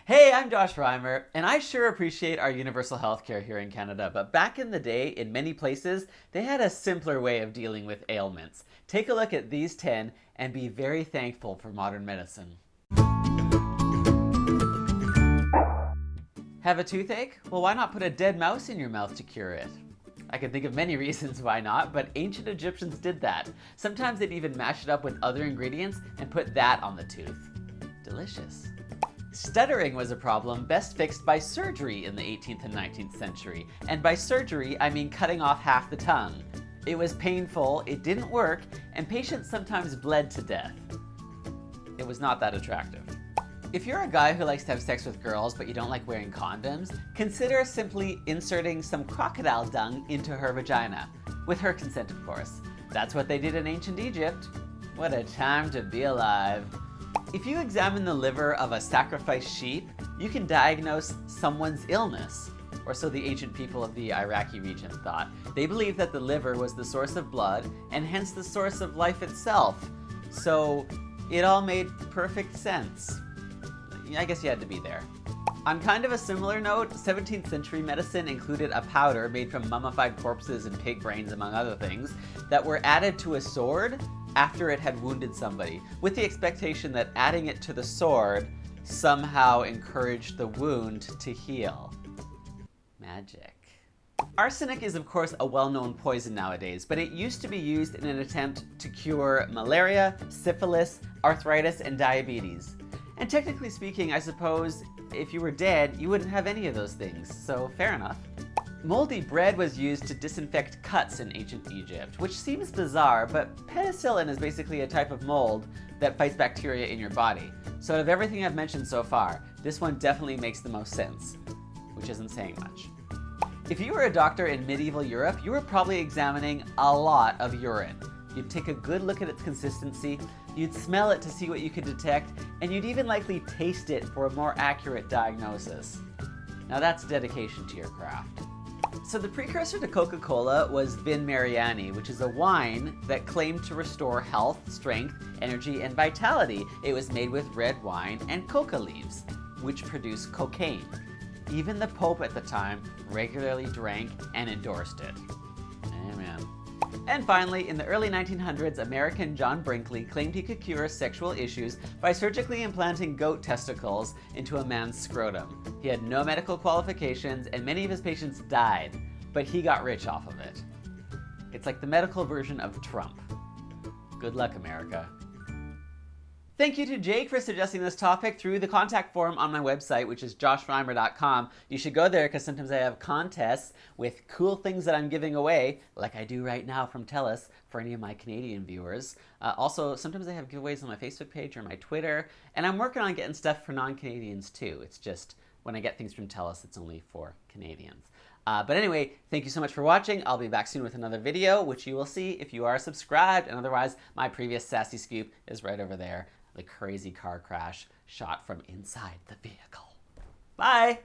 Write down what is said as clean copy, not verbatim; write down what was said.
Hey, I'm Josh Reimer, and I sure appreciate our universal healthcare here in Canada, but back in the day, in many places, they had a simpler way of dealing with ailments. Take a look at these 10 and be very thankful for modern medicine. Have a toothache? Well, why not put a dead mouse in your mouth to cure it? I can think of many reasons why not, but ancient Egyptians did that. Sometimes they'd even mash it up with other ingredients and put that on the tooth. Delicious. Stuttering was a problem best fixed by surgery in the 18th and 19th century. And by surgery, I mean cutting off half the tongue. It was painful, it didn't work, and patients sometimes bled to death. It was not that attractive. If you're a guy who likes to have sex with girls but you don't like wearing condoms, consider simply inserting some crocodile dung into her vagina. With her consent, of course. That's what they did in ancient Egypt. What a time to be alive. If you examine the liver of a sacrificed sheep, you can diagnose someone's illness. Or so the ancient people of the Iraqi region thought. They believed that the liver was the source of blood and hence the source of life itself. So it all made perfect sense. I guess you had to be there. On kind of a similar note, 17th century medicine included a powder made from mummified corpses and pig brains, among other things, that were added to a sword after it had wounded somebody, with the expectation that adding it to the sword somehow encouraged the wound to heal. Magic. Arsenic is of course a well-known poison nowadays, but it used to be used in an attempt to cure malaria, syphilis, arthritis, and diabetes. And technically speaking, I suppose if you were dead, you wouldn't have any of those things, so fair enough. Moldy bread was used to disinfect cuts in ancient Egypt, which seems bizarre, but penicillin is basically a type of mold that fights bacteria in your body. So out of everything I've mentioned so far, this one definitely makes the most sense, which isn't saying much. If you were a doctor in medieval Europe, you were probably examining a lot of urine. You'd take a good look at its consistency, you'd smell it to see what you could detect, and you'd even likely taste it for a more accurate diagnosis. Now that's dedication to your craft. So the precursor to Coca-Cola was Vin Mariani, which is a wine that claimed to restore health, strength, energy, and vitality. It was made with red wine and coca leaves, which produce cocaine. Even the Pope at the time regularly drank and endorsed it. Amen. And finally, in the early 1900s, American John Brinkley claimed he could cure sexual issues by surgically implanting goat testicles into a man's scrotum. He had no medical qualifications, and many of his patients died, but he got rich off of it. It's like the medical version of Trump. Good luck, America. Thank you to Jake for suggesting this topic through the contact form on my website, which is joshreimer.com. You should go there because sometimes I have contests with cool things that I'm giving away, like I do right now from TELUS for any of my Canadian viewers. Also, sometimes I have giveaways on my Facebook page or my Twitter, and I'm working on getting stuff for non-Canadians too. It's just when I get things from TELUS, it's only for Canadians. But anyway, thank you so much for watching. I'll be back soon with another video, which you will see if you are subscribed, and otherwise, my previous Sassy Scoop is right over there. The crazy car crash shot from inside the vehicle. Bye!